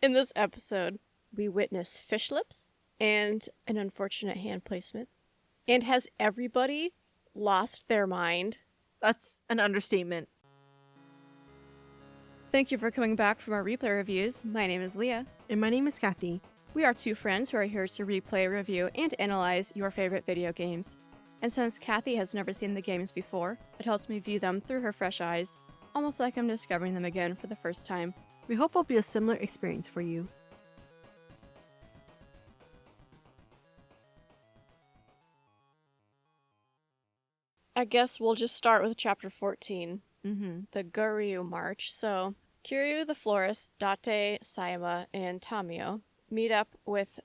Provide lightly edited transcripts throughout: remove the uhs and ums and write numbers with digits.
In this episode, we witness fish lips and an unfortunate hand placement. And has everybody lost their mind? That's an understatement. Thank you for coming back from our replay reviews. My name is Leah. And my name is Kathy. We are two friends who are here to replay, review, and analyze your favorite video games. And since Kathy has never seen the games before, it helps me view them through her fresh eyes, almost like I'm discovering them again for the first time. We hope it'll be a similar experience for you. I guess we'll just start with chapter 14, Mm-hmm. the Guryu March. So, Kiryu the florist, Date, Sayama, and Tamio meet up with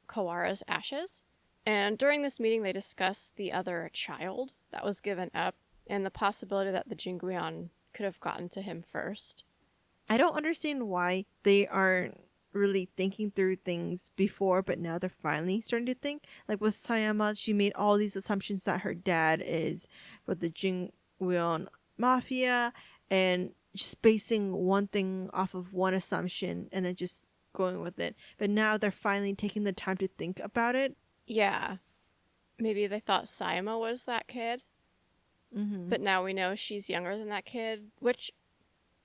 Kawara's ashes. And during this meeting, they discuss the other child that was given up and the possibility that the Jingguan could have gotten to him first. I don't understand why they aren't really thinking through things before, but now they're finally starting to think. Like with Sayama, she made all these assumptions that her dad is with the Jingguan mafia and just basing one thing off of one assumption and then just going with it. But now they're finally taking the time to think about it. Yeah. Maybe they thought Sayama was that kid, but now we know she's younger than that kid, which,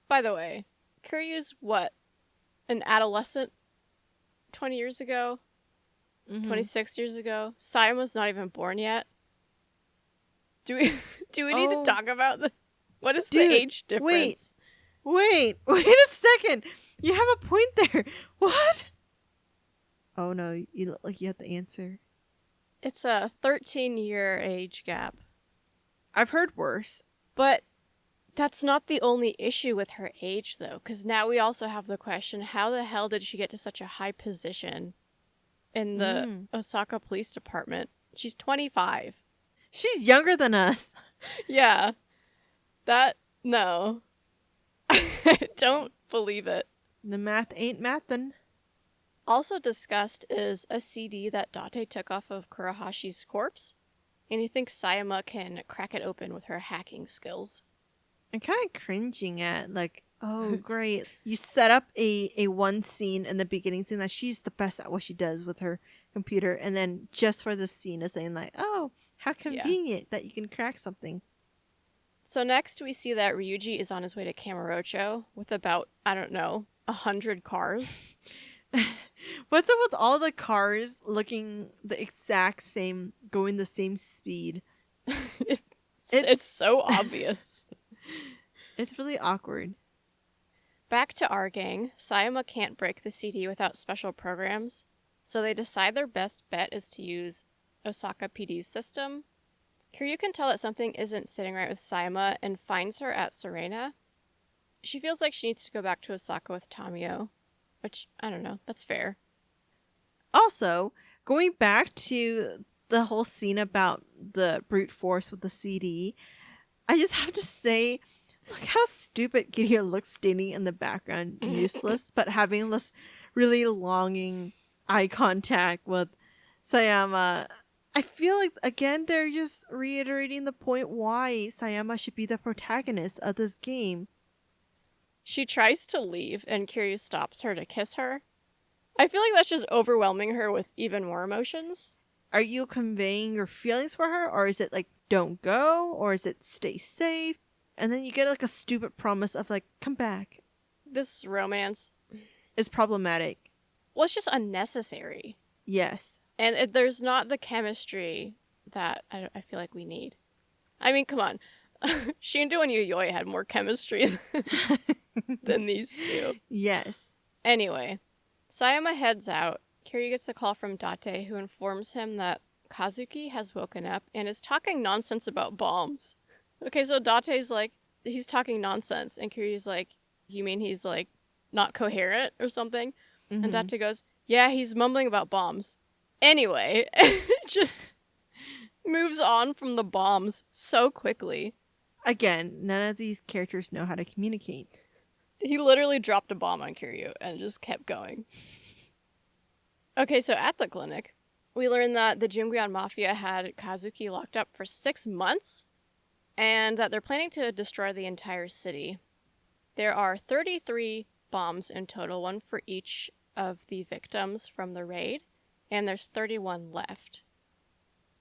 by the way, Kiryu's what? An adolescent 20 years ago? 26 years ago? Sayama's not even born yet. Do we need to talk about what is the age difference? Wait a second. You have a point there. What? Oh no, you look like you have the answer. It's a 13-year age gap. I've heard worse. But that's not the only issue with her age, though, because now we also have the question, how the hell did she get to such a high position in the Osaka Police Department? She's 25. She's younger than us. Yeah. No. I don't believe it. The math ain't mathin'. Also discussed is a CD that Date took off of Kurahashi's corpse, and he thinks Sayama can crack it open with her hacking skills. I'm kind of cringing at, like, oh, great. You set up a one scene in the beginning saying that she's the best at what she does with her computer, and then just for this scene is saying, like, oh, how convenient that you can crack something. So next we see that Ryuji is on his way to Kamurocho with about, 100 cars. What's up with all the cars looking the exact same, going the same speed? It's so obvious. It's really awkward. Back to our gang, Sayama can't break the CD without special programs, so they decide their best bet is to use Osaka PD's system. Kiryu can tell that something isn't sitting right with Sayama and finds her at Serena. She feels like she needs to go back to Osaka with Tamio, which, I don't know, that's fair. Also, going back to the whole scene about the brute force with the CD, I just have to say, look how stupid Kiryu looks standing in the background, useless, but having this really longing eye contact with Sayama. I feel like, again, they're just reiterating the point why Sayama should be the protagonist of this game. She tries to leave, and Kiryu stops her to kiss her. I feel like that's just overwhelming her with even more emotions. Are you conveying your feelings for her, or is it like, don't go, or is it stay safe? And then you get like a stupid promise of like, come back. This romance is problematic. Well, it's just unnecessary. Yes. And there's not the chemistry that I feel like we need. I mean, come on. Shindo and Yuyoi had more chemistry than these two. Yes. Anyway, Sayama heads out. Kiryu gets a call from Date, who informs him that Kazuki has woken up and is talking nonsense about bombs. Okay, so Date's like, he's talking nonsense, and Kiryu's like, you mean he's like not coherent or something? And Date goes, yeah, he's mumbling about bombs. Anyway, just moves on from the bombs so quickly. Again, none of these characters know how to communicate. He literally dropped a bomb on Kiryu and just kept going. Okay, so at the clinic, we learn that the Jingguan Mafia had Kazuki locked up for 6 months, and that they're planning to destroy the entire city. There are 33 bombs in total, one for each of the victims from the raid, and there's 31 left.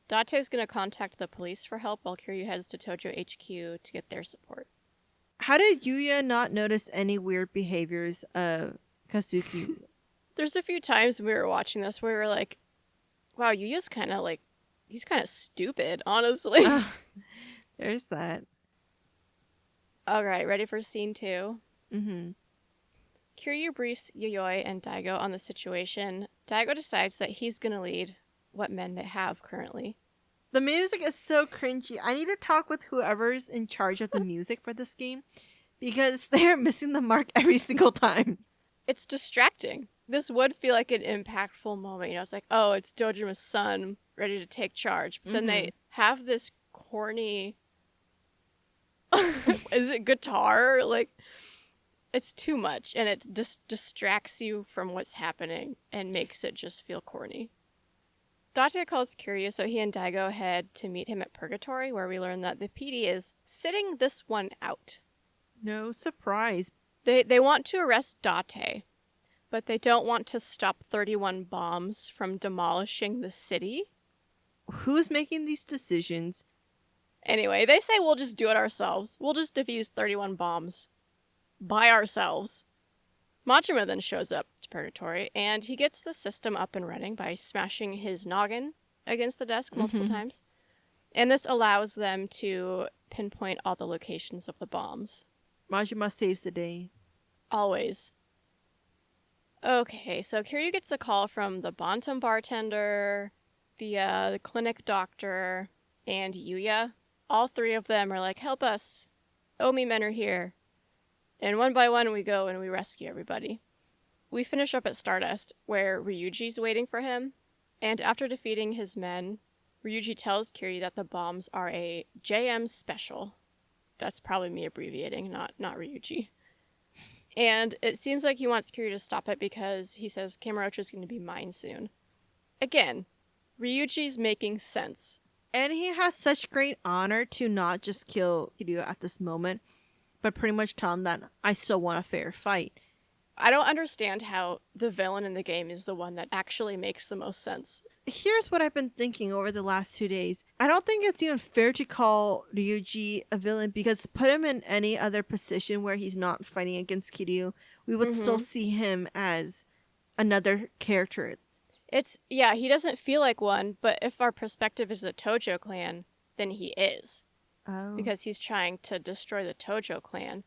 Date's going to contact the police for help while Kiryu heads to Tojo HQ to get their support. How did Yuya not notice any weird behaviors of Kazuki? There's a few times we were watching this where we were like, wow, Yuya's kind of like, he's kind of stupid, honestly. There's that. All right, ready for scene 2? Mm-hmm. Kiryu briefs Yayoi and Daigo on the situation. Daigo decides that he's going to lead what men they have currently. The music is so cringy. I need to talk with whoever's in charge of the music for this game because they're missing the mark every single time. It's distracting. This would feel like an impactful moment. You know, it's like, oh, it's Dojima's son ready to take charge. But then they have this corny... Is it guitar? Like, it's too much. And it just distracts you from what's happening and makes it just feel corny. Date calls Kiryu, so he and Daigo head to meet him at Purgatory, where we learn that the PD is sitting this one out. No surprise. They want to arrest Date, but they don't want to stop 31 bombs from demolishing the city. Who's making these decisions? Anyway, they say we'll just do it ourselves. We'll just defuse 31 bombs by ourselves. Majima then shows up to Purgatory, and he gets the system up and running by smashing his noggin against the desk multiple times. And this allows them to pinpoint all the locations of the bombs. Majima saves the day. Always. Okay, so Kiryu gets a call from the Bantam bartender, the clinic doctor, and Yuya. All three of them are like, help us. Omi men are here. And one by one we go and we rescue everybody. We finish up at Stardust, where Ryuji's waiting for him. And after defeating his men, Ryuji tells Kiryu that the bombs are a JM special. That's probably me abbreviating, not Ryuji. And it seems like he wants Kiryu to stop it because he says Kamurocho's going to be mine soon. Again, Ryuji's making sense. And he has such great honor to not just kill Kiryu at this moment, but pretty much tell him that I still want a fair fight. I don't understand how the villain in the game is the one that actually makes the most sense. Here's what I've been thinking over the last 2 days. I don't think it's even fair to call Ryuji a villain because put him in any other position where he's not fighting against Kiryu, we would still see him as another character. He doesn't feel like one, but if our perspective is the Tojo clan, then he is. Oh. Because he's trying to destroy the Tojo clan.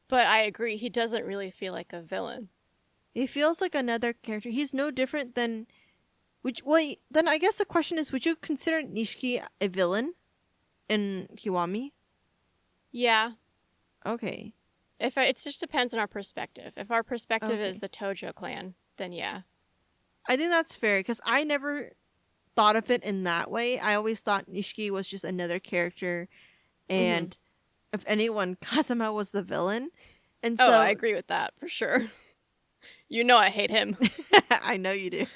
But I agree, he doesn't really feel like a villain. He feels like another character. He's no different than... then I guess the question is, would you consider Nishiki a villain in Kiwami? Yeah. Okay. It just depends on our perspective. If our perspective is the Tojo clan, then yeah. I think that's fair, because I never thought of it in that way. I always thought Nishiki was just another character, and if anyone, Kazama was the villain. And so I agree with that, for sure. You know I hate him. I know you do.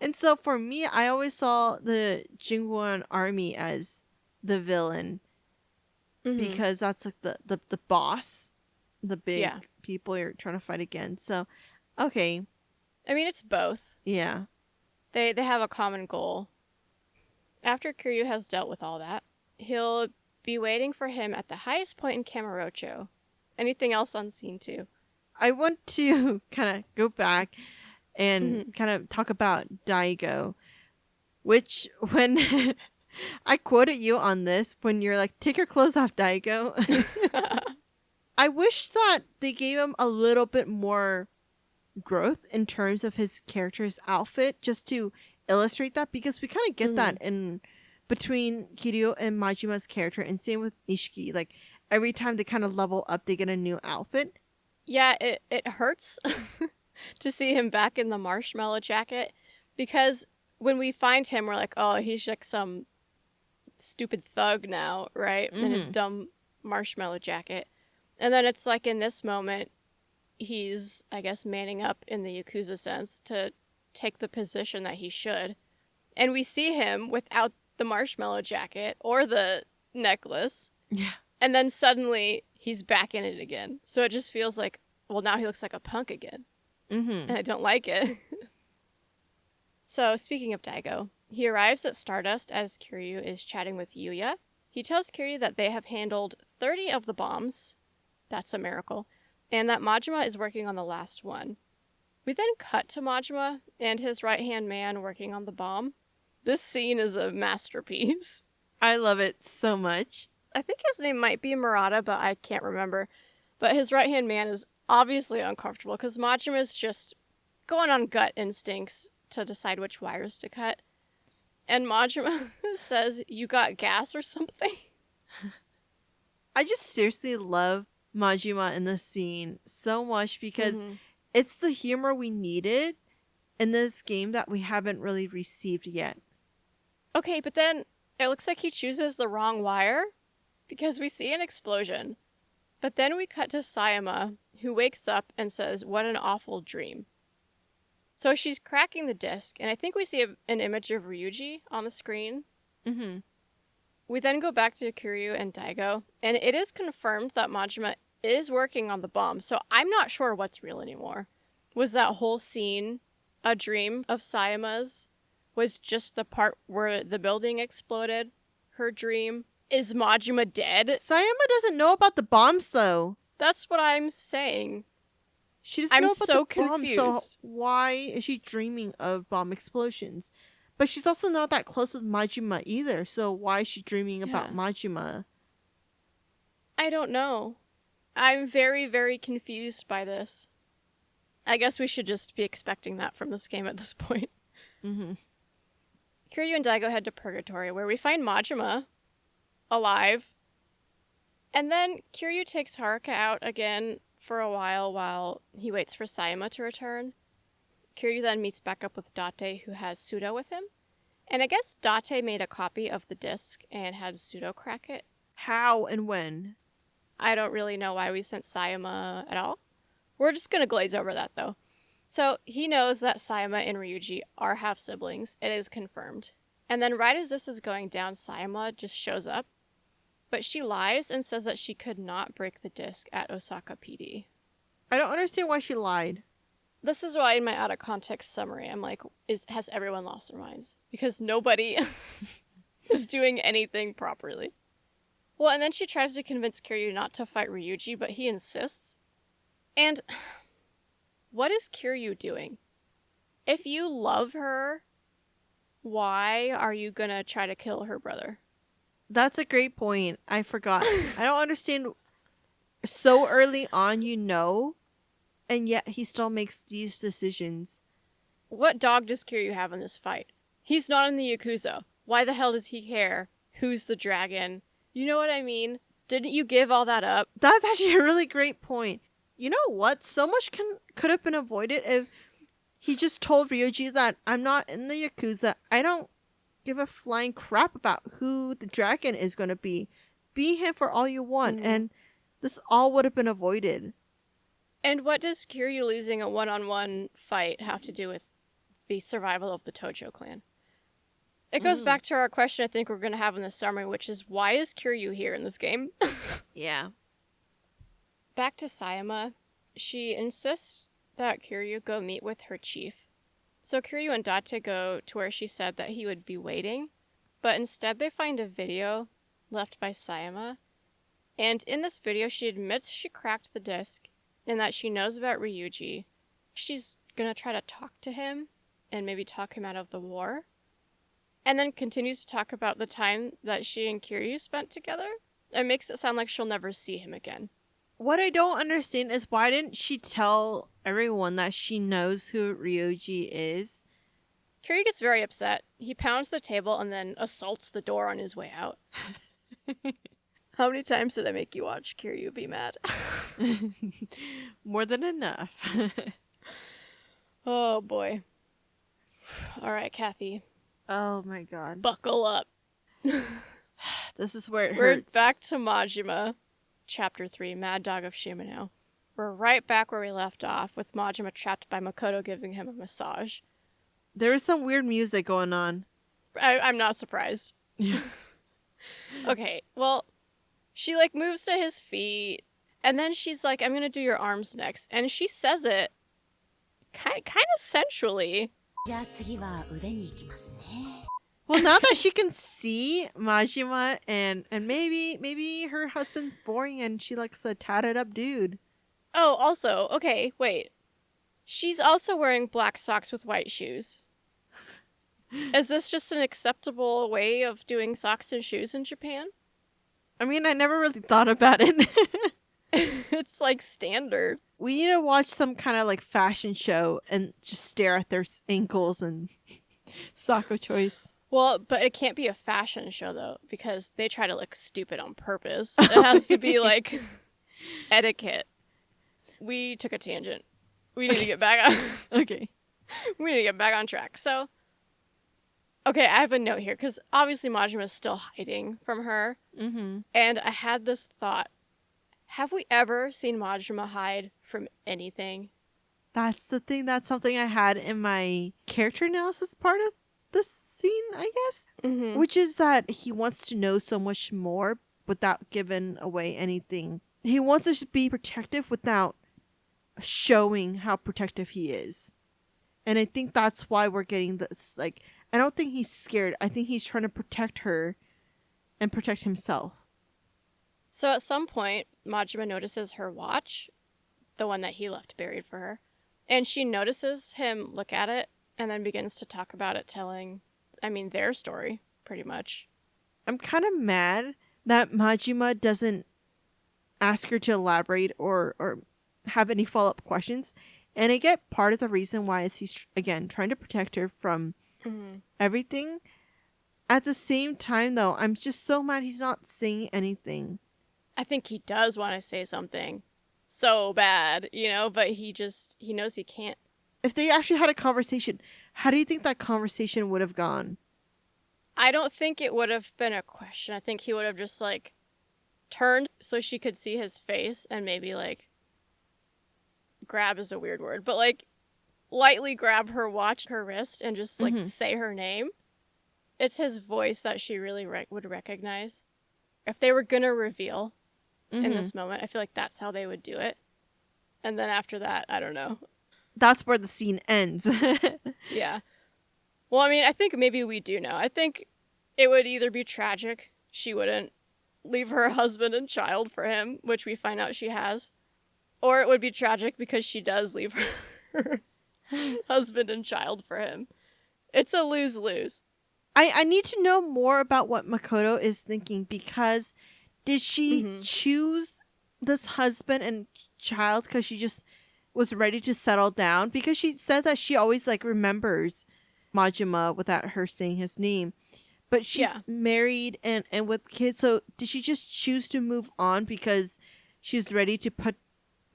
And so for me, I always saw the Jingwon army as the villain, because that's like the boss, the big people you're trying to fight against. So, okay. I mean, it's both. Yeah. They have a common goal. After Kiryu has dealt with all that, he'll be waiting for him at the highest point in Kamurocho. Anything else on scene 2? I want to kind of go back and kind of talk about Daigo, which when I quoted you on this, when you're like, take your clothes off, Daigo. I wish that they gave him a little bit more growth in terms of his character's outfit, just to illustrate that, because we kind of get that in between Kiryu and Majima's character, and same with Nishiki. Like, every time they kind of level up, they get a new outfit. Yeah, it hurts to see him back in the marshmallow jacket, because when we find him, we're like, oh, he's like some stupid thug now, right? In his dumb marshmallow jacket. And then it's like in this moment, he's, I guess, manning up in the Yakuza sense to take the position that he should. And we see him without the marshmallow jacket or the necklace. Yeah. And then suddenly he's back in it again. So it just feels like, well, now he looks like a punk again. Mm-hmm. And I don't like it. So, speaking of Daigo, he arrives at Stardust as Kiryu is chatting with Yuya. He tells Kiryu that they have handled 30 of the bombs. That's a miracle. And that Majima is working on the last one. We then cut to Majima and his right-hand man working on the bomb. This scene is a masterpiece. I love it so much. I think his name might be Murata, but I can't remember. But his right-hand man is obviously uncomfortable because Majima is just going on gut instincts to decide which wires to cut. And Majima says, "You got gas or something?" I just seriously love Majima in this scene so much because Mm-hmm. it's the humor we needed in this game that we haven't really received yet. Okay, but then it looks like he chooses the wrong wire because we see an explosion. But then we cut to Sayama, who wakes up and says, "What an awful dream." So she's cracking the disc, and I think we see an image of Ryuji on the screen. Mm-hmm. We then go back to Kiryu and Daigo, and it is confirmed that Majima is working on the bomb, so I'm not sure what's real anymore. Was that whole scene a dream of Sayama's? Was just the part where the building exploded her dream? Is Majima dead? Sayama doesn't know about the bombs though. That's what I'm saying. She doesn't I'm know about so the bombs, so confused. why is she dreaming of bomb explosions? But she's also not that close with Majima either, so why is she dreaming about Yeah. Majima? I don't know. I'm very, very confused by this. I guess we should just be expecting that from this game at this point. Mm-hmm. Kiryu and Daigo head to Purgatory, where we find Majima alive. And then Kiryu takes Haruka out again for a while he waits for Sayama to return. Kiryu then meets back up with Date, who has Sudo with him. And I guess Date made a copy of the disc and had Sudo crack it. How and when? I don't really know why we sent Sayama at all. We're just going to glaze over that, though. So he knows that Sayama and Ryuji are half-siblings. It is confirmed. And then right as this is going down, Sayama just shows up. But she lies and says that she could not break the disc at Osaka PD. I don't understand why she lied. This is why in my out-of-context summary, I'm like, has everyone lost their minds? Because nobody is doing anything properly. Well, and then she tries to convince Kiryu not to fight Ryuji, but he insists. And what is Kiryu doing? If you love her, why are you gonna try to kill her brother? That's a great point. I forgot. I don't understand. So early on, and yet he still makes these decisions. What dog does Kiryu have in this fight? He's not in the Yakuza. Why the hell does he care? Who's the dragon? You know what I mean? Didn't you give all that up? That's actually a really great point. You know what? So much could have been avoided if he just told Ryuji that I'm not in the Yakuza. I don't give a flying crap about who the dragon is going to be. Be him for all you want, and this all would have been avoided. And what does Kiryu losing a one-on-one fight have to do with the survival of the Tojo clan? It goes back to our question I think we're going to have in the summary, which is, why is Kiryu here in this game? Yeah. Back to Sayama. She insists that Kiryu go meet with her chief. So Kiryu and Date go to where she said that he would be waiting, but instead they find a video left by Sayama. And in this video, she admits she cracked the disc and that she knows about Ryuji. She's gonna try to talk to him and maybe talk him out of the war. And then continues to talk about the time that she and Kiryu spent together. It makes it sound like she'll never see him again. What I don't understand is why didn't she tell everyone that she knows who Ryuji is? Kiryu gets very upset. He pounds the table and then assaults the door on his way out. How many times did I make you watch Kiryu be mad? More than enough. Oh boy. All right, Kathy. Oh my god. Buckle up. This is where it We're hurts. back to Majima. Chapter 3, Mad Dog of Shimano. We're right back where we left off, with Majima trapped by Makoto giving him a massage. There is some weird music going on. I'm not surprised. Yeah. Okay, well, she moves to his feet, And then she's like, I'm going to do your arms next. And she says it kind of sensually. Well, now that she can see Majima and maybe her husband's boring and she likes a tatted up dude. Oh, also, okay, wait. She's also wearing black socks with white shoes. Is this just an acceptable way of doing socks and shoes in Japan? I mean, I never really thought about it. It's like standard. We need to watch some kind of like fashion show and just stare at their ankles and sock of choice. Well, but it can't be a fashion show though, because they try to look stupid on purpose. It has to be like etiquette. We took a tangent. We need to get back on. Okay. We need to get back on track. So, okay, I have a note here because obviously Majima is still hiding from her. Mm-hmm. And I had this thought. Have we ever seen Majima hide from anything? That's the thing. That's something I had in my character analysis part of the scene, I guess. Mm-hmm. Which is that he wants to know so much more without giving away anything. He wants to be protective without showing how protective he is. And I think that's why we're getting this. Like, I don't think he's scared. I think he's trying to protect her and protect himself. So at some point, Majima notices her watch, the one that he left buried for her, and she notices him look at it and then begins to talk about it, telling, their story, pretty much. I'm kind of mad that Majima doesn't ask her to elaborate or have any follow-up questions. And I get part of the reason why is he's, again, trying to protect her from everything. At the same time, though, I'm just so mad he's not saying anything. I think he does want to say something so bad, but he knows he can't. If they actually had a conversation, how do you think that conversation would have gone? I don't think it would have been a question. I think he would have just, turned so she could see his face and maybe, grab is a weird word, but, lightly grab her watch, her wrist, and just, say her name. It's his voice that she really would recognize. If they were gonna reveal in this moment, I feel like that's how they would do it. And then after that, I don't know. That's where the scene ends. Yeah. Well, I think maybe we do know. I think it would either be tragic. She wouldn't leave her husband and child for him, which we find out she has. Or it would be tragic because she does leave her husband and child for him. It's a lose-lose. I need to know more about what Makoto is thinking, because did she choose this husband and child because she just was ready to settle down? Because she said that she always remembers Majima without her saying his name. But she's married and with kids, so did she just choose to move on because she's ready to put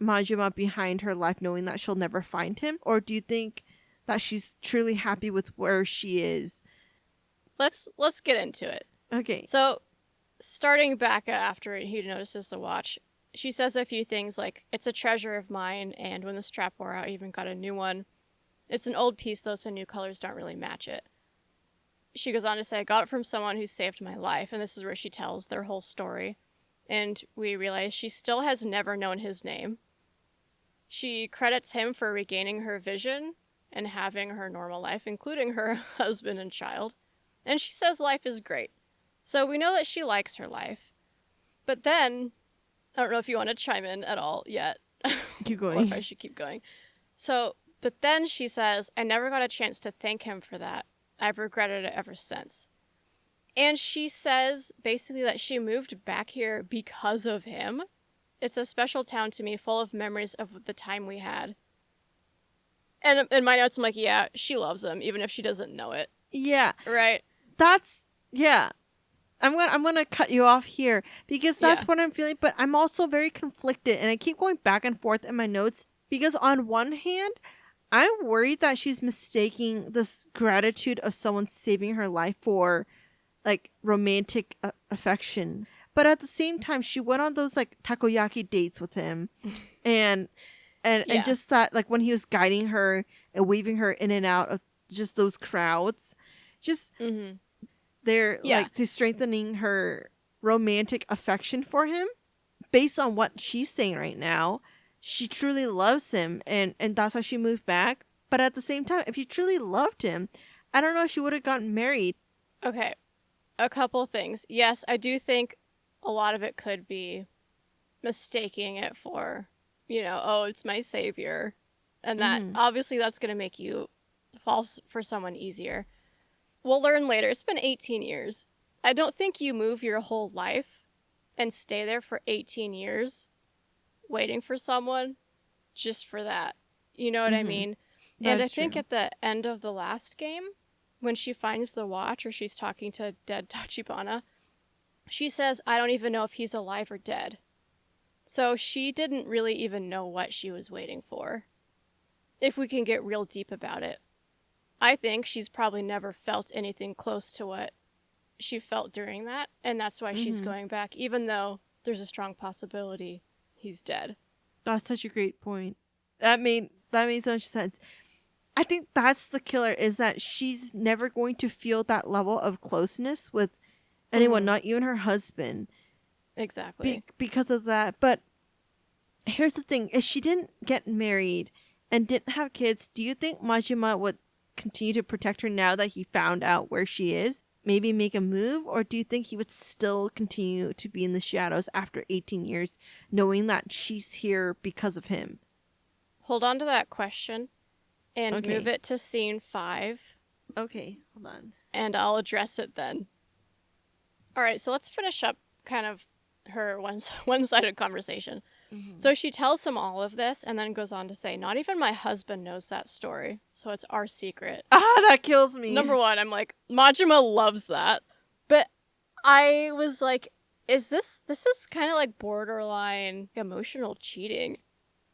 Majima behind her life knowing that she'll never find him? Or do you think that she's truly happy with where she is? Let's get into it. Okay. So, starting back after he notices the watch, she says a few things like, it's a treasure of mine, and when the strap wore out, I even got a new one. It's an old piece, though, so new colors don't really match it. She goes on to say, I got it from someone who saved my life, and this is where she tells their whole story. And we realize she still has never known his name. She credits him for regaining her vision and having her normal life, including her husband and child. And she says life is great. So we know that she likes her life. But then, I don't know if you want to chime in at all yet. Keep going. Or if I should keep going. So, but then she says, I never got a chance to thank him for that. I've regretted it ever since. And she says basically that she moved back here because of him. It's a special town to me, full of memories of the time we had. And in my notes, I'm like, yeah, she loves him, even if she doesn't know it. Yeah. Right. I'm gonna cut you off here because that's what I'm feeling, but I'm also very conflicted, and I keep going back and forth in my notes because on one hand, I'm worried that she's mistaking this gratitude of someone saving her life for romantic affection, but at the same time, she went on those takoyaki dates with him, and just that when he was guiding her and waving her in and out of just those crowds. Just they're strengthening her romantic affection for him. based on what she's saying right now, she truly loves him, and that's why she moved back. But at the same time, if she truly loved him, I don't know if she would have gotten married. Okay, a couple things. Yes, I do think a lot of it could be mistaking it for, oh, it's my savior. And that, obviously, that's going to make you fall for someone easier. We'll learn later. It's been 18 years. I don't think you move your whole life and stay there for 18 years waiting for someone just for that. You know what I mean? And I think at the end of the last game, when she finds the watch or she's talking to dead Tachibana, she says, I don't even know if he's alive or dead. So she didn't really even know what she was waiting for. If we can get real deep about it. I think she's probably never felt anything close to what she felt during that, and that's why she's going back, even though there's a strong possibility he's dead. That's such a great point. That made so much sense. I think that's the killer, is that she's never going to feel that level of closeness with anyone, not even her husband. Exactly. Because of that. But here's the thing. If she didn't get married and didn't have kids, do you think Majima would continue to protect her now that he found out where she is? Maybe make a move? Or do you think he would still continue to be in the shadows after 18 years, knowing that she's here because of him? Hold on to that question and move it to scene 5. Okay, hold on. And I'll address it then. All right, so let's finish up kind of her one-sided conversation. So she tells him all of this and then goes on to say, not even my husband knows that story, so it's our secret. That kills me. Number one, I'm like, Majima loves that. But I was like, this is kind of like borderline emotional cheating.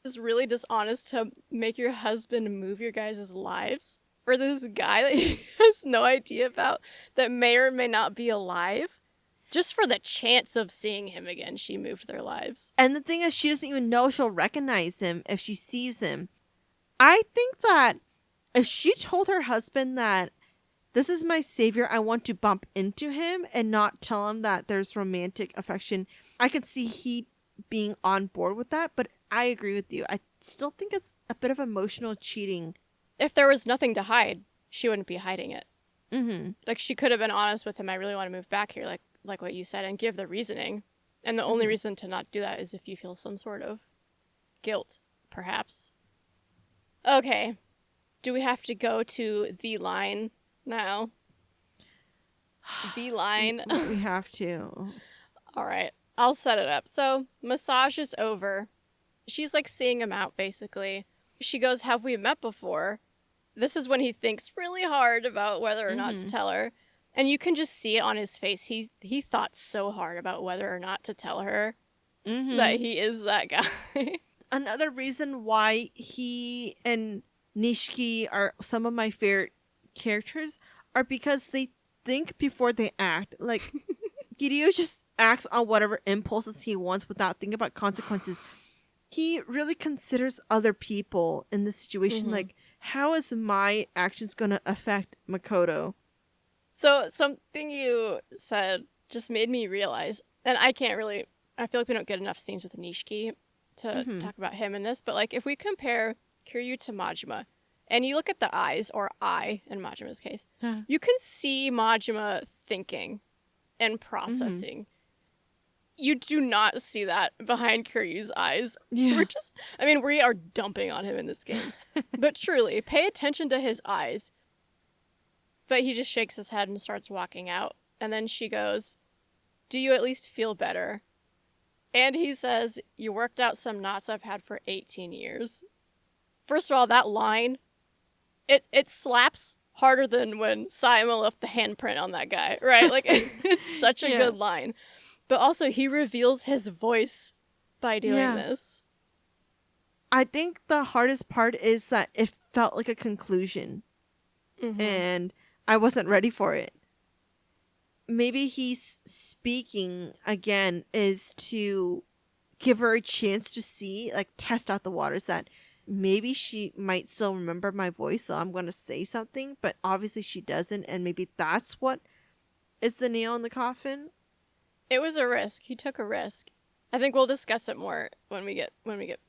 It's really dishonest to make your husband move your guys' lives for this guy that he has no idea about, that may or may not be alive. Just for the chance of seeing him again, she moved their lives. And the thing is, she doesn't even know she'll recognize him if she sees him. I think that if she told her husband that this is my savior, I want to bump into him and not tell him that there's romantic affection, I could see he being on board with that. But I agree with you. I still think it's a bit of emotional cheating. If there was nothing to hide, she wouldn't be hiding it. Like, she could have been honest with him. I really want to move back here. Like what you said, and give the reasoning. And the only reason to not do that is if you feel some sort of guilt, perhaps. Okay. Do we have to go to the line now? The line? We have to. All right. I'll set it up. So, massage is over. She's like seeing him out, basically. She goes, have we met before? This is when he thinks really hard about whether or not to tell her. And you can just see it on his face. He thought so hard about whether or not to tell her that he is that guy. Another reason why he and Nishiki are some of my favorite characters are because they think before they act. Like, Kiryu just acts on whatever impulses he wants without thinking about consequences. He really considers other people in this situation. Like, how is my actions going to affect Makoto? So something you said just made me realize, and I feel like we don't get enough scenes with Nishiki to talk about him in this, but like if we compare Kiryu to Majima, and you look at the eyes, or eye in Majima's case, you can see Majima thinking and processing. You do not see that behind Kiryu's eyes. Yeah. We are dumping on him in this game. But truly, pay attention to his eyes. But he just shakes his head and starts walking out. And then she goes, do you at least feel better? And he says, you worked out some knots I've had for 18 years. First of all, that line, it slaps harder than when Saima left the handprint on that guy, right? Like, it's such a good line. But also, he reveals his voice by doing this. I think the hardest part is that it felt like a conclusion. And I wasn't ready for it. Maybe he's speaking again is to give her a chance to see, like, test out the waters, that maybe she might still remember my voice, so I'm going to say something, but obviously she doesn't, and maybe that's what is the nail in the coffin. It was a risk. He took a risk. I think we'll discuss it more when we get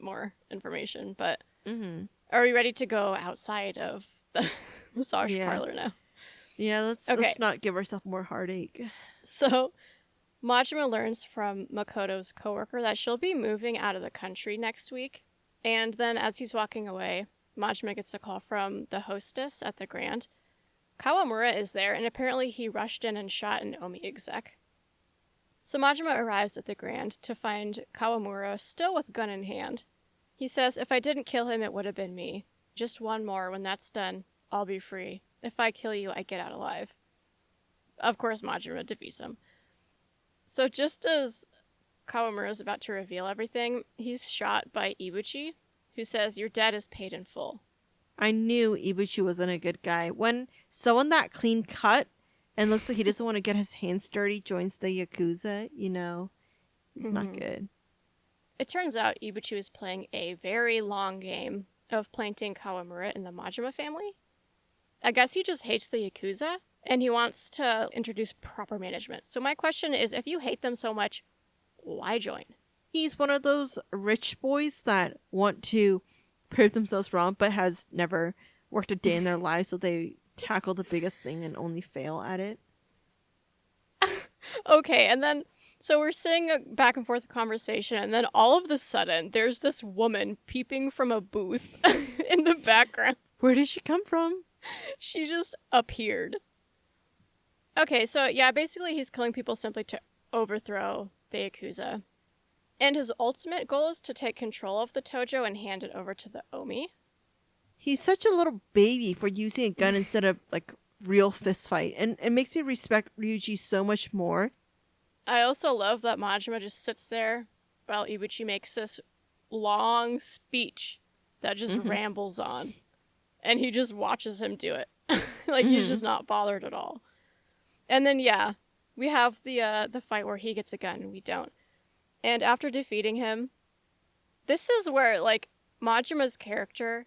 more information. But Mm-hmm. are we ready to go outside of the massage Yeah. parlor now? Yeah, Okay. let's not give ourselves more heartache. So Majima learns from Makoto's coworker that she'll be moving out of the country next week. And then as he's walking away, Majima gets a call from the hostess at the Grand. Kawamura is there, and apparently he rushed in and shot an Omi exec. So Majima arrives at the Grand to find Kawamura still with gun in hand. He says, if I didn't kill him, it would have been me. Just one more. When that's done, I'll be free. If I kill you, I get out alive. Of course, Majima defeats him. So just as Kawamura is about to reveal everything, he's shot by Ibuchi, who says, your debt is paid in full. I knew Ibuchi wasn't a good guy. When someone that clean cut and looks like he doesn't want to get his hands dirty joins the Yakuza, it's not good. It turns out Ibuchi was playing a very long game of planting Kawamura in the Majima family. I guess he just hates the Yakuza, and he wants to introduce proper management. So my question is, if you hate them so much, why join? He's one of those rich boys that want to prove themselves wrong but has never worked a day in their life, so they tackle the biggest thing and only fail at it. Okay, and then, so we're seeing a back and forth conversation, and then all of a sudden, there's this woman peeping from a booth in the background. Where did she come from? She just appeared. Okay, so yeah, basically he's killing people simply to overthrow the Yakuza. And his ultimate goal is to take control of the Tojo and hand it over to the Omi. He's such a little baby for using a gun instead of, like, real fist fight. And it makes me respect Ryuji so much more. I also love that Majima just sits there while Ibuchi makes this long speech that just rambles on. And he just watches him do it. Like, he's just not bothered at all. And then, yeah, we have the fight where he gets a gun and we don't. And after defeating him, this is where, like, Majima's character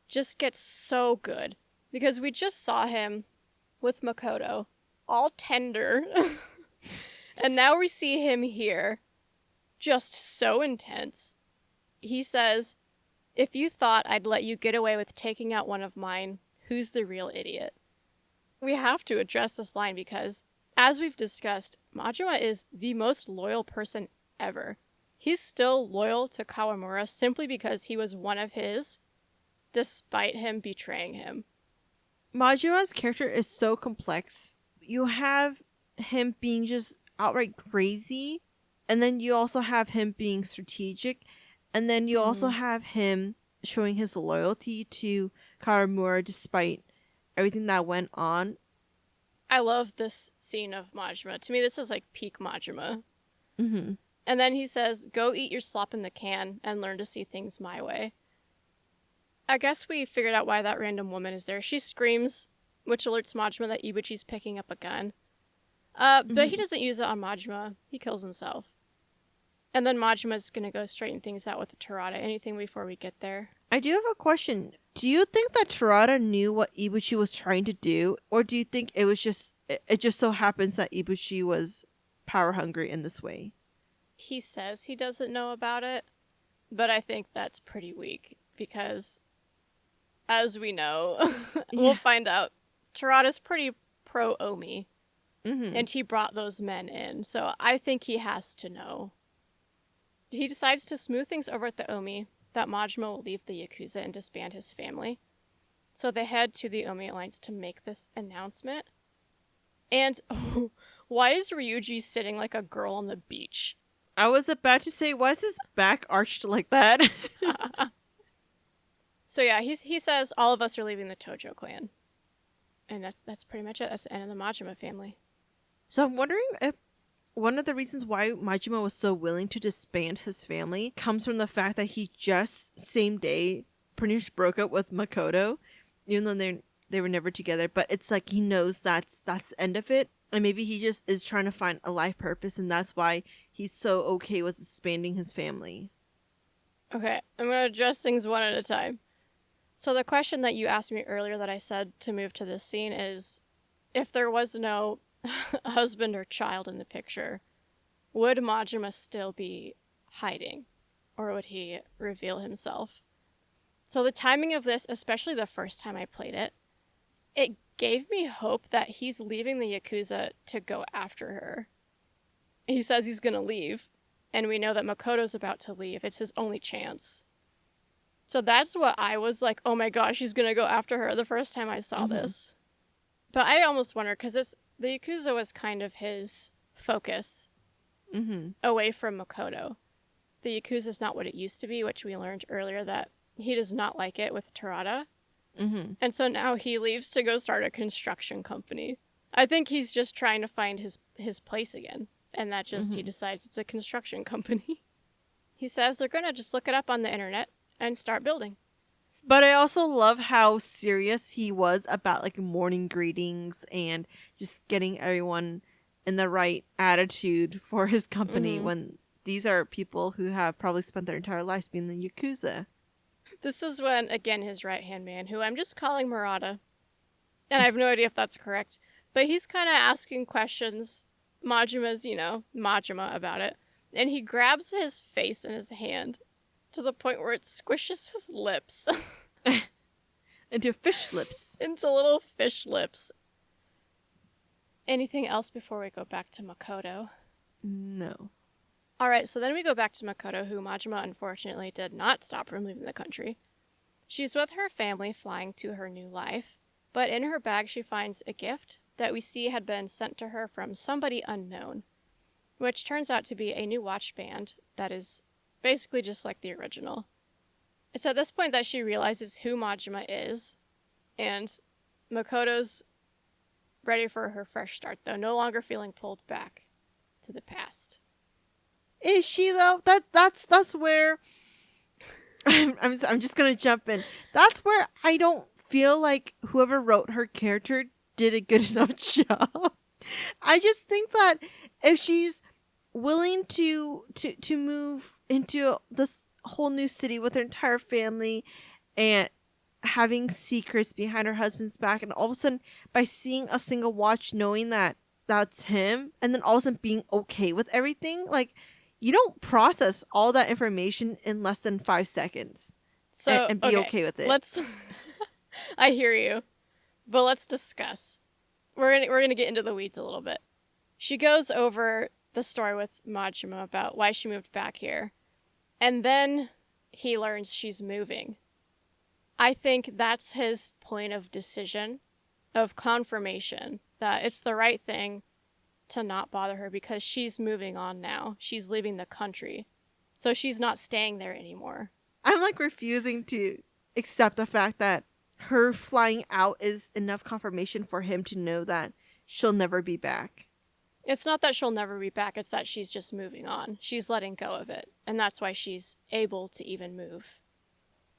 just gets so good. Because we just saw him with Makoto, all tender. And now we see him here, just so intense. He says, if you thought I'd let you get away with taking out one of mine, who's the real idiot? We have to address this line because, as we've discussed, Majima is the most loyal person ever. He's still loyal to Kawamura simply because he was one of his, despite him betraying him. Majima's character is so complex. You have him being just outright crazy, and then you also have him being strategic, and then you also have him showing his loyalty to Kawamura despite everything that went on. I love this scene of Majima. To me, this is like peak Majima. Mm-hmm. And then he says, go eat your slop in the can and learn to see things my way. I guess we figured out why that random woman is there. She screams, which alerts Majima that Ibuchi's picking up a gun. But he doesn't use it on Majima. He kills himself. And then Majima's going to go straighten things out with the Terada. Anything before we get there? I do have a question. Do you think that Terada knew what Ibuchi was trying to do? Or do you think it was just, it just so happens that Ibuchi was power hungry in this way? He says he doesn't know about it, but I think that's pretty weak because, as we know, we'll find out, Terada's pretty pro-Omi, and he brought those men in, so I think he has to know. He decides to smooth things over at the Omi, that Majima will leave the Yakuza and disband his family. So they head to the Omi Alliance to make this announcement. And why is Ryuji sitting like a girl on the beach? I was about to say, why is his back arched like that? So yeah, he says all of us are leaving the Tojo clan. And that's pretty much it. That's the end of the Majima family. So I'm wondering if one of the reasons why Majima was so willing to disband his family comes from the fact that he just, same day, pretty much broke up with Makoto, even though they were never together. But it's like he knows that's the end of it. And maybe he just is trying to find a life purpose, and that's why he's so okay with disbanding his family. Okay, I'm going to address things one at a time. So the question that you asked me earlier that I said to move to this scene is, if there was no husband or child in the picture, would Majima still be hiding? Or would he reveal himself? So the timing of this, especially the first time I played it, it gave me hope that he's leaving the Yakuza to go after her. He says he's going to leave, and we know that Makoto's about to leave. It's his only chance. So that's what I was like, oh my gosh, he's going to go after her the first time I saw this. But I almost wonder, because the Yakuza was kind of his focus away from Makoto. The Yakuza is not what it used to be, which we learned earlier that he does not like it with Terada. And so now he leaves to go start a construction company. I think he's just trying to find his place again. And that just, he decides it's a construction company. He says they're going to just look it up on the internet and start building. But I also love how serious he was about like morning greetings and just getting everyone in the right attitude for his company when these are people who have probably spent their entire lives being the Yakuza. This is when, again, his right-hand man, who I'm just calling Murata, and I have no idea if that's correct, but he's kind of asking questions, Majima's, Majima about it, and he grabs his face in his hand to the point where it squishes his lips. Into fish lips. Into little fish lips. Anything else before we go back to Makoto? No. All right, so then we go back to Makoto, who Majima unfortunately did not stop from leaving the country. She's with her family flying to her new life, but in her bag she finds a gift that we see had been sent to her from somebody unknown, which turns out to be a new watch band that is basically just like the original. It's at this point that she realizes who Majima is, and Makoto's ready for her fresh start, though, no longer feeling pulled back to the past. Is she though? That's where I'm just gonna jump in. That's where I don't feel like whoever wrote her character did a good enough job. I just think that if she's willing to move into this whole new city with her entire family and having secrets behind her husband's back, and all of a sudden by seeing a single watch knowing that that's him, and then all of a sudden being okay with everything, like, you don't process all that information in less than 5 seconds and be okay with it. Let's I hear you, but let's discuss. We're gonna get into the weeds a little bit. She goes over the story with Majima about why she moved back here, and then he learns she's moving. I think that's his point of decision, of confirmation, that it's the right thing to not bother her because she's moving on now. She's leaving the country. So she's not staying there anymore. I'm like refusing to accept the fact that her flying out is enough confirmation for him to know that she'll never be back. It's not that she'll never be back, it's that she's just moving on. She's letting go of it. And that's why she's able to even move.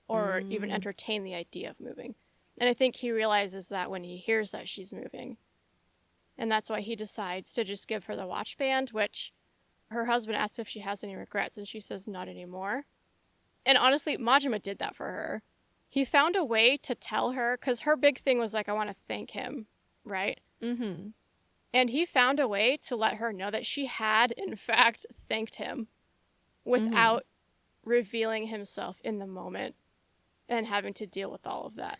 Or even entertain the idea of moving. And I think he realizes that when he hears that she's moving. And that's why he decides to just give her the watch band, which her husband asks if she has any regrets, and she says not anymore. And honestly, Majima did that for her. He found a way to tell her, because her big thing was like, I want to thank him, right? Mm-hmm. And he found a way to let her know that she had, in fact, thanked him without revealing himself in the moment and having to deal with all of that.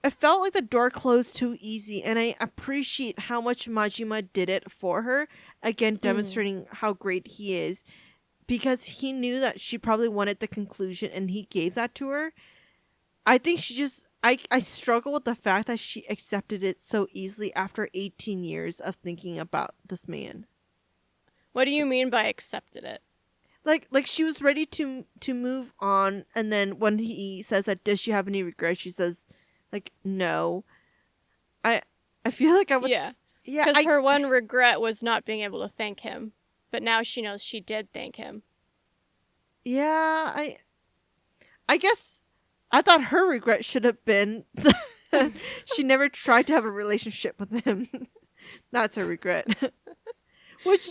It felt like the door closed too easy, and I appreciate how much Majima did it for her, again demonstrating how great he is, because he knew that she probably wanted the conclusion and he gave that to her. I think she just I struggle with the fact that she accepted it so easily after 18 years of thinking about this man. What do you mean by accepted it? Like she was ready to move on, and then when he says that, does she have any regrets, she says, like, no. I feel like I would... Yeah, because her one regret was not being able to thank him. But now she knows she did thank him. Yeah, I guess I thought her regret should have been she never tried to have a relationship with him. That's her regret.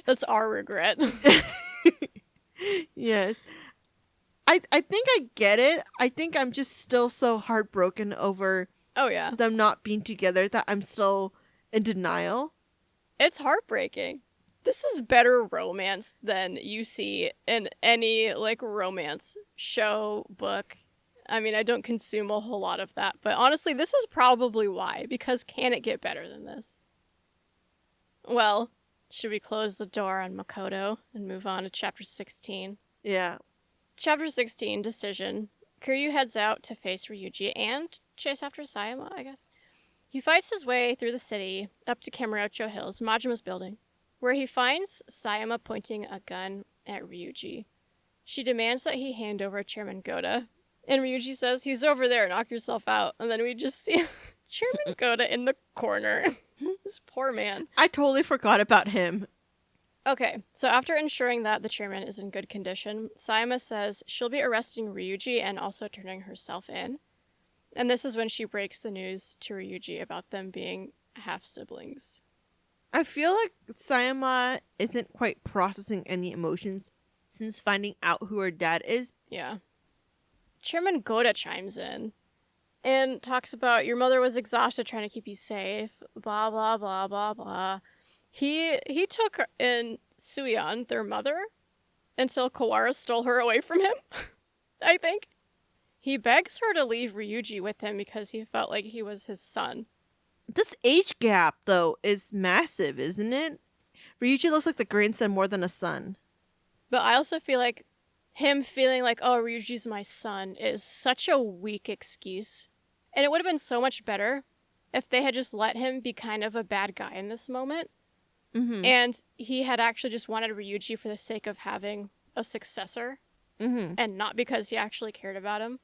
That's our regret. Yes. I think I get it. I think I'm just still so heartbroken over them not being together that I'm still in denial. It's heartbreaking. This is better romance than you see in any, like, romance show, book. I mean, I don't consume a whole lot of that, but honestly, this is probably why, because can it get better than this? Well, should we close the door on Makoto and move on to Chapter 16? Yeah. Chapter 16, Decision. Kiryu heads out to face Ryuji and chase after Sayama, I guess. He fights his way through the city, up to Kamurocho Hills, Majima's building, where he finds Sayama pointing a gun at Ryuji. She demands that he hand over Chairman Goda, and Ryuji says, "He's over there, knock yourself out." And then we just see Chairman Goda in the corner. This poor man. I totally forgot about him. Okay, so after ensuring that the chairman is in good condition, Sayama says she'll be arresting Ryuji and also turning herself in. And this is when she breaks the news to Ryuji about them being half-siblings. I feel like Sayama isn't quite processing any emotions since finding out who her dad is. Yeah. Chairman Goda chimes in and talks about, "Your mother was exhausted trying to keep you safe, blah, blah, blah, blah, blah." He took in Suyeon, their mother, until Kawara stole her away from him, I think. He begs her to leave Ryuji with him because he felt like he was his son. This age gap, though, is massive, isn't it? Ryuji looks like the grandson more than a son. But I also feel like him feeling like, oh, Ryuji's my son is such a weak excuse. And it would have been so much better if they had just let him be kind of a bad guy in this moment. Mm-hmm. And he had actually just wanted Ryuji for the sake of having a successor. Mm-hmm. And not because he actually cared about him.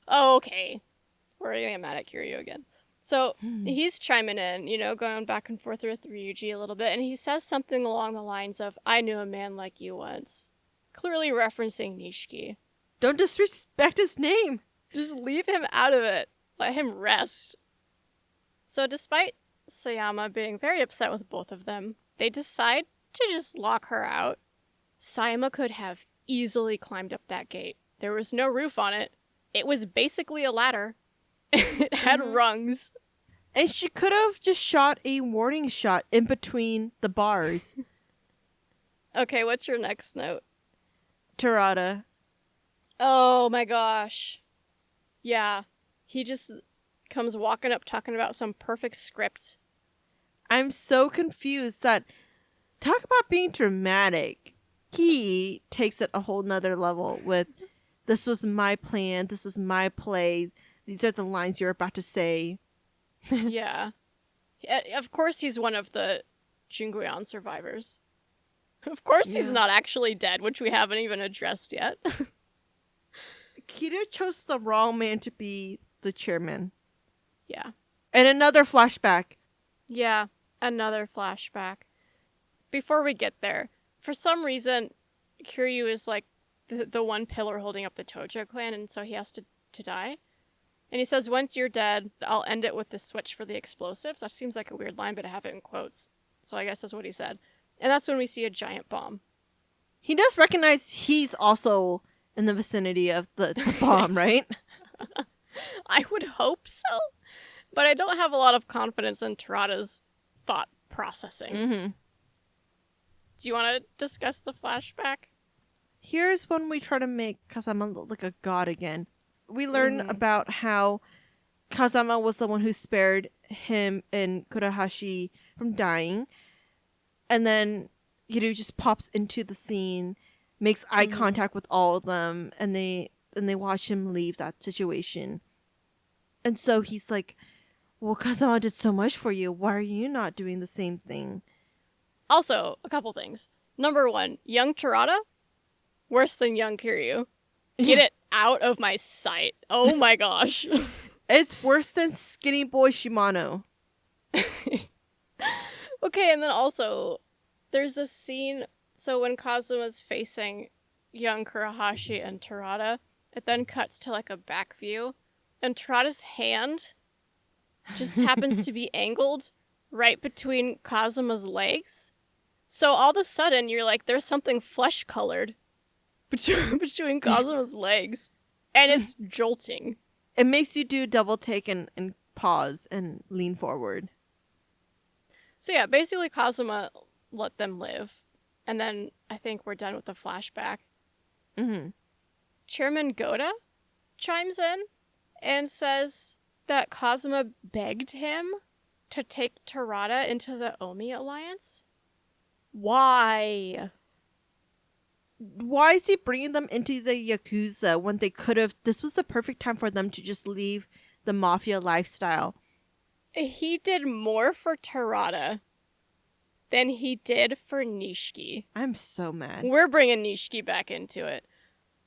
Oh, okay. We're gonna get mad at Kiryu again. So he's chiming in, going back and forth with Ryuji a little bit. And he says something along the lines of, "I knew a man like you once." Clearly referencing Nishiki. Don't disrespect his name. Just leave him out of it. Let him rest. So despite Sayama being very upset with both of them, they decide to just lock her out. Sayama could have easily climbed up that gate. There was no roof on it. It was basically a ladder. It had rungs. And she could have just shot a warning shot in between the bars. Okay, what's your next note? Terada. Oh my gosh. Yeah. He just comes walking up talking about some perfect script. I'm so confused that, talk about being dramatic. He takes it a whole nother level with, "This was my plan, this was my play, these are the lines you're about to say." Yeah. Of course he's one of the Jinguyan survivors. Of course he's not actually dead, which we haven't even addressed yet. Kira chose the wrong man to be the chairman. Yeah. And another flashback. Yeah, another flashback. Before we get there, for some reason, Kiryu is like the one pillar holding up the Tojo clan, and so he has to die. And he says, "Once you're dead, I'll end it with the switch for the explosives." That seems like a weird line, but I have it in quotes. So I guess that's what he said. And that's when we see a giant bomb. He does recognize he's also in the vicinity of the bomb, right? I would hope so. But I don't have a lot of confidence in Terada's thought processing. Mm-hmm. Do you want to discuss the flashback? Here's when we try to make Kazama look like a god again. We learn about how Kazama was the one who spared him and Kurahashi from dying. And then Hiru just pops into the scene, makes eye contact with all of them, and they watch him leave that situation. And so he's like, "Well, Kazama did so much for you. Why are you not doing the same thing?" Also, a couple things. Number one, young Terada, worse than young Kiryu. Get it out of my sight. Oh my gosh. It's worse than skinny boy Shimano. Okay, and then also, there's a scene, so when Kazuma's facing young Kurahashi and Terada, it then cuts to like a back view, and Terada's hand just happens to be angled right between Kazuma's legs. So all of a sudden, you're like, there's something flesh-colored between Kazuma's legs, and it's jolting. It makes you do double take and pause and lean forward. So yeah, basically Kazuma let them live. And then I think we're done with the flashback. Mm-hmm. Chairman Goda chimes in and says that Kazuma begged him to take Terada into the Omi alliance. Why? Why is he bringing them into the Yakuza when they could have? This was the perfect time for them to just leave the mafia lifestyle. He did more for Terada than he did for Nishiki. I'm so mad. We're bringing Nishiki back into it.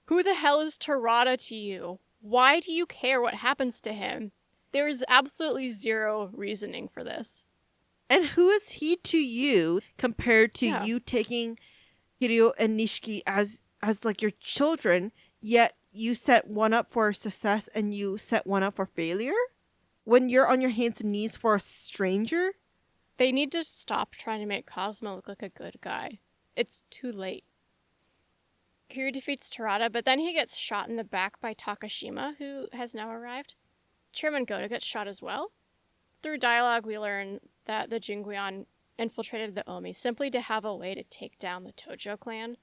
Who the hell is Terada to you? Why do you care what happens to him? There is absolutely zero reasoning for this. And who is he to you compared to Yeah. you taking Kiryu and Nishiki as like your children, yet you set one up for success and you set one up for failure? When you're on your hands and knees for a stranger? They need to stop trying to make Cosmo look like a good guy. It's too late. Kiryu defeats Terada, but then he gets shot in the back by Takashima, who has now arrived. Chairman Goda gets shot as well. Through dialogue, we learn that the Jingguan infiltrated the Omi simply to have a way to take down the Tojo clan.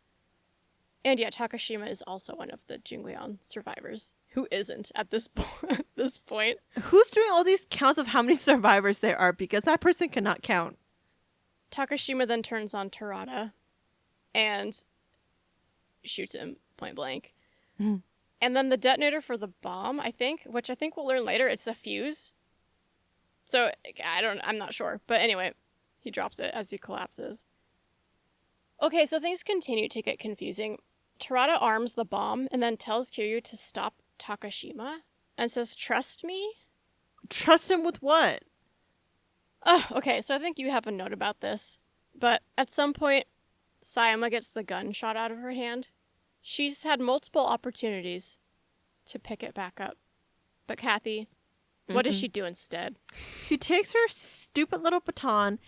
And yeah, Takashima is also one of the Jingguan survivors, who isn't at this point. Who's doing all these counts of how many survivors there are? Because that person cannot count. Takashima then turns on Terada and shoots him point blank. Mm. And then the detonator for the bomb, I think, which I think we'll learn later, it's a fuse. So I'm not sure. But anyway, he drops it as he collapses. Okay, so things continue to get confusing. Terada arms the bomb and then tells Kiryu to stop Takashima and says, "Trust me?" Trust him with what? Oh, okay, so I think you have a note about this. But at some point, Sayama gets the gun shot out of her hand. She's had multiple opportunities to pick it back up. But Kathy, what does she do instead? She takes her stupid little baton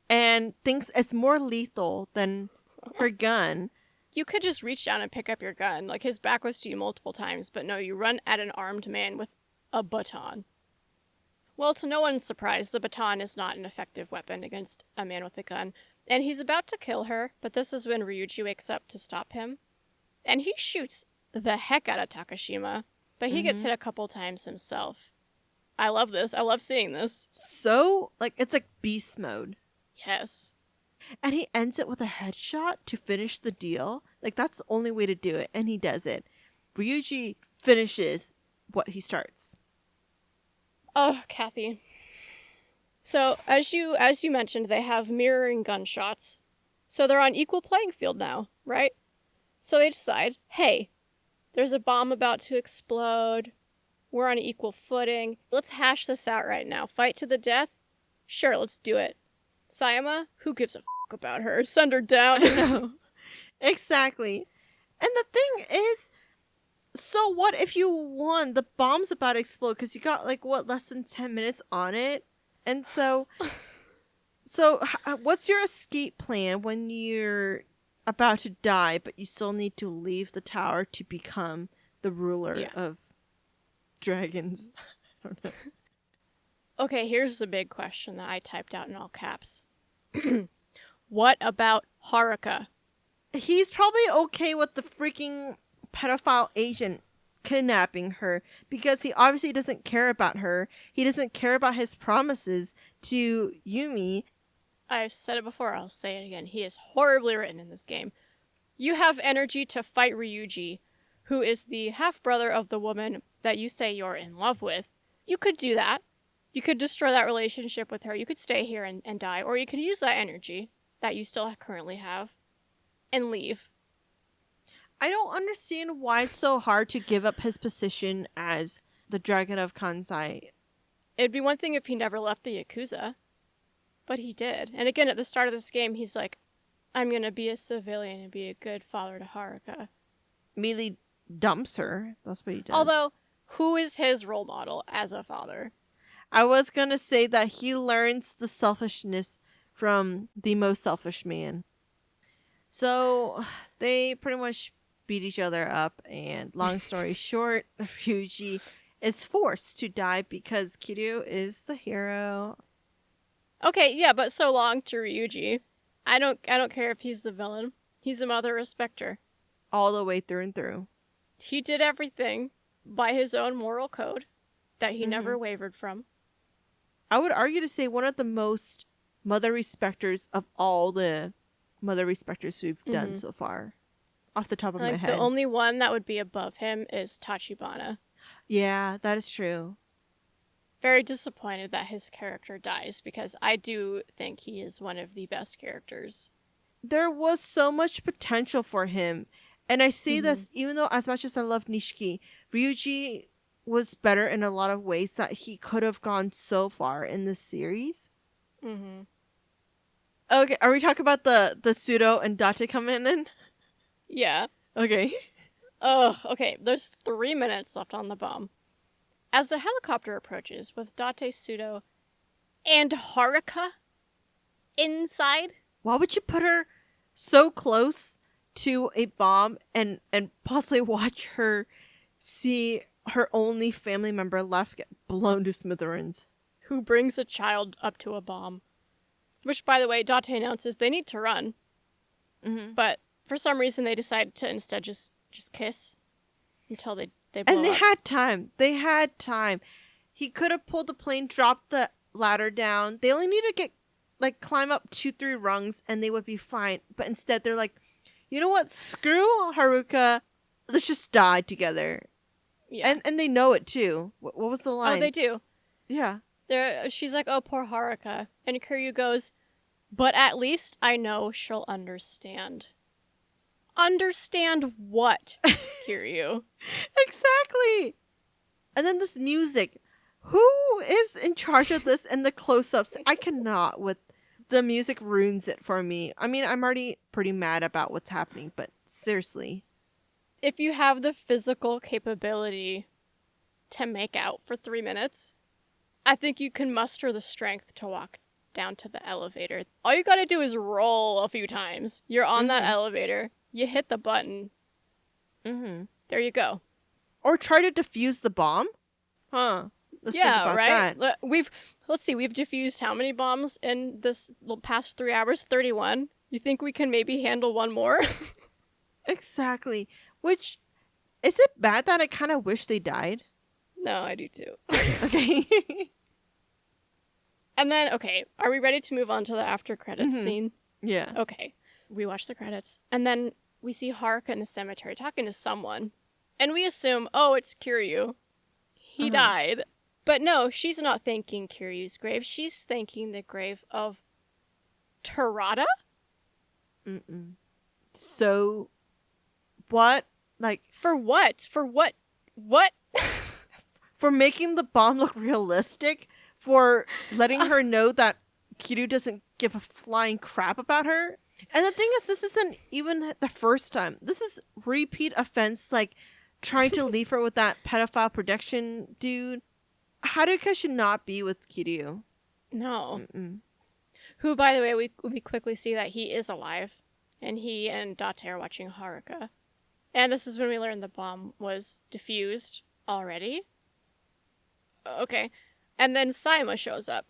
and thinks it's more lethal than her gun. You could just reach down and pick up your gun. Like, his back was to you multiple times, but no, you run at an armed man with a baton. Well, to no one's surprise, the baton is not an effective weapon against a man with a gun. And he's about to kill her, but this is when Ryuji wakes up to stop him. And he shoots the heck out of Takashima, but he gets hit a couple times himself. I love this. I love seeing this. So, like, it's like beast mode. Yes. And he ends it with a headshot to finish the deal. Like, that's the only way to do it. And he does it. Ryuji finishes what he starts. Oh, Kathy. So, as you mentioned, they have mirroring gunshots. So they're on equal playing field now, right? So they decide, hey, there's a bomb about to explode. We're on equal footing. Let's hash this out right now. Fight to the death? Sure, let's do it. Sayama, who gives a fuck about her? Send her down. No. Exactly. And the thing is, so what if you won? The bomb's about to explode because you got, like, what, less than 10 minutes on it? And so what's your escape plan when you're about to die, but you still need to leave the tower to become the ruler of dragons? I don't know. Okay, here's the big question that I typed out in all caps. What about Haruka? He's probably okay with the freaking pedophile agent kidnapping her because he obviously doesn't care about her. He doesn't care about his promises to Yumi. I've said it before, I'll say it again. He is horribly written in this game. You have energy to fight Ryuji, who is the half-brother of the woman that you say you're in love with. You could do that. You could destroy that relationship with her. You could stay here and die. Or you could use that energy that you still currently have and leave. I don't understand why it's so hard to give up his position as the Dragon of Kansai. It'd be one thing if he never left the Yakuza. But he did. And again, at the start of this game, he's like, I'm going to be a civilian and be a good father to Haruka. Immediately dumps her. That's what he does. Although, who is his role model as a father? I was going to say that he learns the selfishness from the most selfish man. So, they pretty much beat each other up. And long story short, Ryuji is forced to die because Kiryu is the hero. Okay, yeah, but so long to Ryuji. I don't care if he's the villain. He's a mother respecter. All the way through and through. He did everything by his own moral code that he never wavered from. I would argue to say one of the most mother respecters of all the mother respecters we've done so far. Off the top of my head. The only one that would be above him is Tachibana. Yeah, that is true. Very disappointed that his character dies because I do think he is one of the best characters. There was so much potential for him. And I say this even though as much as I love Nishiki, Ryuji was better in a lot of ways that he could have gone so far in this series. Mm-hmm. Okay, are we talking about the Pseudo and Date coming in? Yeah. Okay. Okay. There's 3 minutes left on the bomb. As the helicopter approaches with Date, Pseudo, and Haruka inside. Why would you put her so close to a bomb and possibly watch her see her only family member left get blown to smithereens? Who brings a child up to a bomb. Which, by the way, Date announces they need to run. Mm-hmm. But for some reason, they decide to instead just kiss until they blow And they up. had time. They had time. He could have pulled the plane, dropped the ladder down. They only need to climb up 2-3 rungs and they would be fine. But instead, they're like, you know what? Screw Haruka. Let's just die together. Yeah. And they know it too. What was the line? Oh, they do. Yeah. She's like, oh, poor Haruka. And Kiryu goes, but at least I know she'll understand. Understand what, Kiryu? Exactly. And then this music. Who is in charge of this and the close-ups? I cannot with the music ruins it for me. I mean, I'm already pretty mad about what's happening, but seriously. If you have the physical capability to make out for 3 minutes, I think you can muster the strength to walk down to the elevator. All you gotta do is roll a few times. You're on that elevator. You hit the button. Mm-hmm. There you go. Or try to defuse the bomb? Huh. Let's think about right? that. Let's see, we've defused how many bombs in this past 3 hours? 31. You think we can maybe handle one more? Exactly. Which, is it bad that I kind of wish they died? No, I do too. Okay. And then, okay, are we ready to move on to the after credits scene? Yeah. Okay. We watch the credits. And then we see Haruka in the cemetery talking to someone. And we assume, oh, it's Kiryu. He died. But no, she's not thanking Kiryu's grave. She's thanking the grave of Terada? Mm-mm. So, what? Like, For what? For what? What? for making the bomb look realistic? For letting her know that Kiryu doesn't give a flying crap about her? And the thing is, this isn't even the first time. This is repeat offense, like trying to leave her with that pedophile protection dude. Haruka should not be with Kiryu. No. Mm-mm. Who, by the way, we quickly see that he is alive. And he and Date are watching Haruka. And this is when we learn the bomb was defused already. Okay. And then Saima shows up.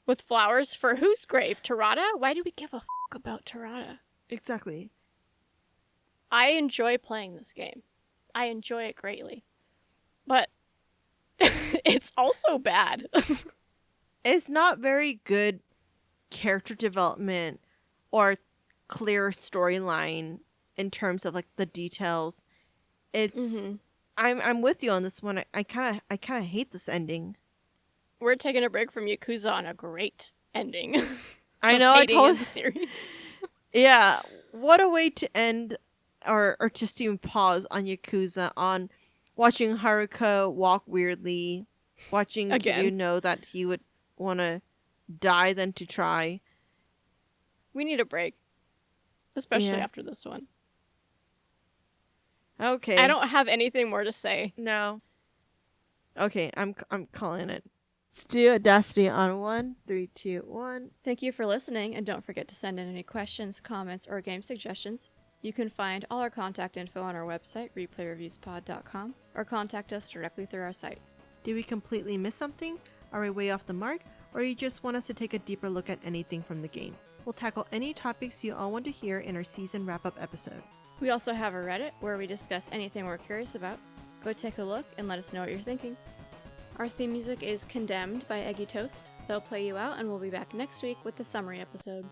With flowers for whose grave? Terada? Why do we give a f*** about Terada? Exactly. I enjoy playing this game. I enjoy it greatly. But it's also bad. It's not very good character development or clear storyline in terms of like the details. It's I'm with you on this one. I kind of hate this ending. We're taking a break from Yakuza on a great ending. I know. I told the series. Yeah, what a way to end or just even pause on Yakuza, on watching Haruka walk weirdly, watching Kiryu know that he would want to die than to try. We need a break. Especially after this one. Okay. I don't have anything more to say. No. Okay, I'm calling it. Let's do Audacity on 1, 3, 2, 1. Thank you for listening, and don't forget to send in any questions, comments, or game suggestions. You can find all our contact info on our website, replayreviewspod.com, or contact us directly through our site. Did we completely miss something? Are we way off the mark? Or you just want us to take a deeper look at anything from the game? We'll tackle any topics you all want to hear in our season wrap-up episode. We also have a Reddit where we discuss anything we're curious about. Go take a look and let us know what you're thinking. Our theme music is Condemned by Eggy Toast. They'll play you out, and we'll be back next week with the summary episode.